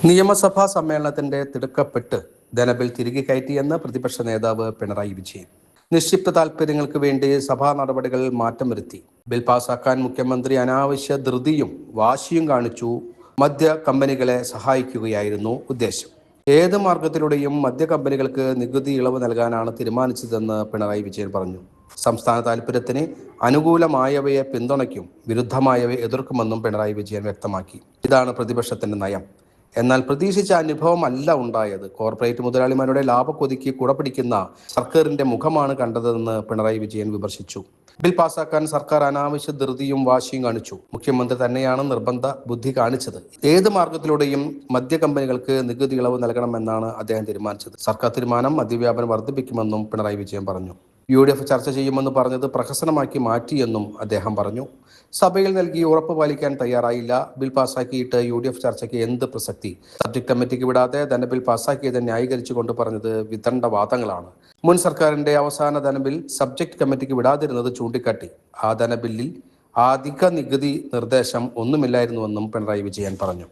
നിയമസഭാ സമ്മേളനത്തിന്റെ തിടുക്കപ്പെട്ട് ധനബിൽ തിരികെ കയറ്റിയെന്ന് പ്രതിപക്ഷ നേതാവ് പിണറായി വിജയൻ. നിക്ഷിപ്ത താൽപര്യങ്ങൾക്ക് വേണ്ടി സഭാ നടപടികൾ മാറ്റം വരുത്തി. ബിൽ പാസാക്കാൻ മുഖ്യമന്ത്രി അനാവശ്യ ധൃതിയും വാശിയും കാണിച്ചു. മദ്യ കമ്പനികളെ സഹായിക്കുകയായിരുന്നു ഉദ്ദേശം. ഏത് മാർഗത്തിലൂടെയും മദ്യ കമ്പനികൾക്ക് നികുതി ഇളവ് നൽകാനാണ് തീരുമാനിച്ചതെന്ന് പിണറായി വിജയൻ പറഞ്ഞു. സംസ്ഥാന താൽപര്യത്തിന് അനുകൂലമായവയെ പിന്തുണയ്ക്കും, വിരുദ്ധമായവയെ എതിർക്കുമെന്നും പിണറായി വിജയൻ വ്യക്തമാക്കി. ഇതാണ് പ്രതിപക്ഷത്തിന്റെ നയം. എന്നാൽ പ്രതീക്ഷിച്ച അനുഭവമല്ല ഉണ്ടായത്. കോർപ്പറേറ്റ് മുതലാളിമാരുടെ ലാഭക്കൊതിക്ക് കുടപിടിക്കുന്ന സർക്കാരിന്റെ മുഖമാണ് കണ്ടതെന്ന് പിണറായി വിജയൻ വിമർശിച്ചു. ബിൽ പാസാക്കാൻ സർക്കാർ അനാവശ്യ ധൃതിയും വാശിയും കാണിച്ചു. മുഖ്യമന്ത്രി തന്നെയാണ് നിർബന്ധ ബുദ്ധി കാണിച്ചത്. ഏത് മാർഗത്തിലൂടെയും മദ്യ കമ്പനികൾക്ക് നികുതി ഇളവ് നൽകണമെന്നാണ് അദ്ദേഹം തീരുമാനിച്ചത്. സർക്കാർ തീരുമാനം മദ്യവ്യാപനം വർദ്ധിപ്പിക്കുമെന്നും പിണറായി വിജയൻ പറഞ്ഞു. UDF ചർച്ച ചെയ്യുമെന്ന് പറഞ്ഞത് പ്രഹസനമാക്കി മാറ്റിയെന്നും അദ്ദേഹം പറഞ്ഞു. സഭയിൽ നൽകിയ ഉറപ്പ് പാലിക്കാൻ തയ്യാറായില്ല. ബിൽ പാസാക്കിയിട്ട് UDF ചർച്ചയ്ക്ക് എന്ത് പ്രസക്തി? സബ്ജക്ട് കമ്മിറ്റിക്ക് വിടാതെ ധനബിൽ പാസാക്കിയത് ന്യായീകരിച്ചുകൊണ്ട് പറഞ്ഞത് വിദണ്ഡവാദങ്ങളാണ്. മുൻ സർക്കാരിന്റെ അവസാന ധനബിൽ സബ്ജക്ട് കമ്മിറ്റിക്ക് വിടാതിരുന്നത് ചൂണ്ടിക്കാട്ടി. ആ ധനബില്ലിൽ അധിക നികുതി നിർദ്ദേശം ഒന്നുമില്ലായിരുന്നുവെന്നും പിണറായി വിജയൻ പറഞ്ഞു.